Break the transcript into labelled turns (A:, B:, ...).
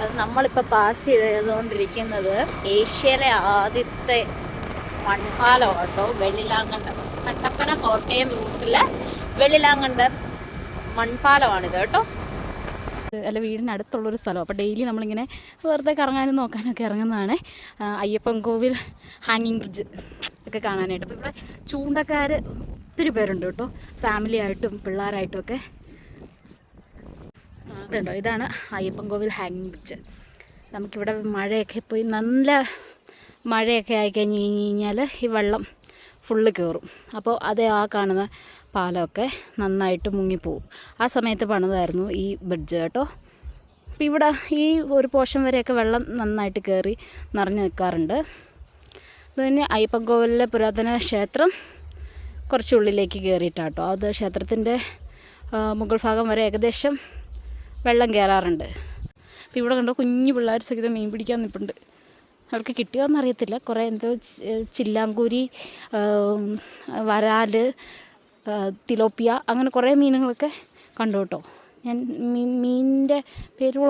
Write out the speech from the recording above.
A: അത് നമ്മളിപ്പോൾ പാസ് ചെയ്തുകൊണ്ടിരിക്കുന്നത് ഏഷ്യയിലെ ആദ്യത്തെ മൺപാലം കേട്ടോ, വെള്ളിലാങ്കണ്ടം. കട്ടപ്പന കോട്ടയം റൂട്ടിലെ വെള്ളിലാങ്കണ്ടം മൺപാലമാണിത് കേട്ടോ. അല്ല, വീടിനടുത്തുള്ളൊരു സ്ഥലം. അപ്പോൾ ഡെയിലി നമ്മളിങ്ങനെ വെറുതെ കറങ്ങാനും നോക്കാനൊക്കെ ഇറങ്ങുന്നതാണ്. അയ്യപ്പൻ കോവിൽ ഹാങ്ങിങ് ബ്രിഡ്ജ് ഒക്കെ കാണാനായിട്ട്. അപ്പോൾ ഇവിടെ ചൂണ്ടക്കാർ ഒത്തിരി പേരുണ്ട് കേട്ടോ, ഫാമിലി ആയിട്ടും പിള്ളേരായിട്ടും ഒക്കെ. അതുണ്ടോ, ഇതാണ് അയ്യപ്പൻ കോവിൽ ഹാങ്ങിങ് ബ്രിഡ്ജ്. നമുക്കിവിടെ മഴയൊക്കെ പോയി നല്ല മഴയൊക്കെ ആയിക്കഴിഞ്ഞ് കഴിഞ്ഞാൽ ഈ വെള്ളം ഫുള്ള് കയറും. അപ്പോൾ അത് ആ കാണുന്ന പാലമൊക്കെ നന്നായിട്ട് മുങ്ങിപ്പോവും. ആ സമയത്ത് പണിതായിരുന്നു ഈ ബ്രിഡ്ജ് കേട്ടോ. അപ്പോൾ ഇവിടെ ഈ ഒരു പോർഷൻ വരെയൊക്കെ വെള്ളം നന്നായിട്ട് കയറി നിറഞ്ഞു നിൽക്കാറുണ്ട്. അതുതന്നെ അയ്യപ്പൻ കോവിലിലെ പുരാതന ക്ഷേത്രം കുറച്ചുള്ളിലേക്ക് കയറിയിട്ടാട്ടോ. അത് ക്ഷേത്രത്തിൻ്റെ മുകൾ ഭാഗം വരെ ഏകദേശം വെള്ളം കയറാറുണ്ട്. അപ്പോൾ ഇവിടെ കണ്ടോ, കുഞ്ഞു പിള്ളേർ സഹിതം മീൻ പിടിക്കാൻ നിൽപ്പുണ്ട്. അവർക്ക് കിട്ടിയോന്നറിയത്തില്ല. കുറേ എന്തോ ചില്ലാങ്കൂരി, വരാൽ, തിലോപ്പിയ, അങ്ങനെ കുറേ മീനുകളൊക്കെ കണ്ടു കേട്ടോ. ഞാൻ മീനിൻ്റെ പേരുകളൊന്നും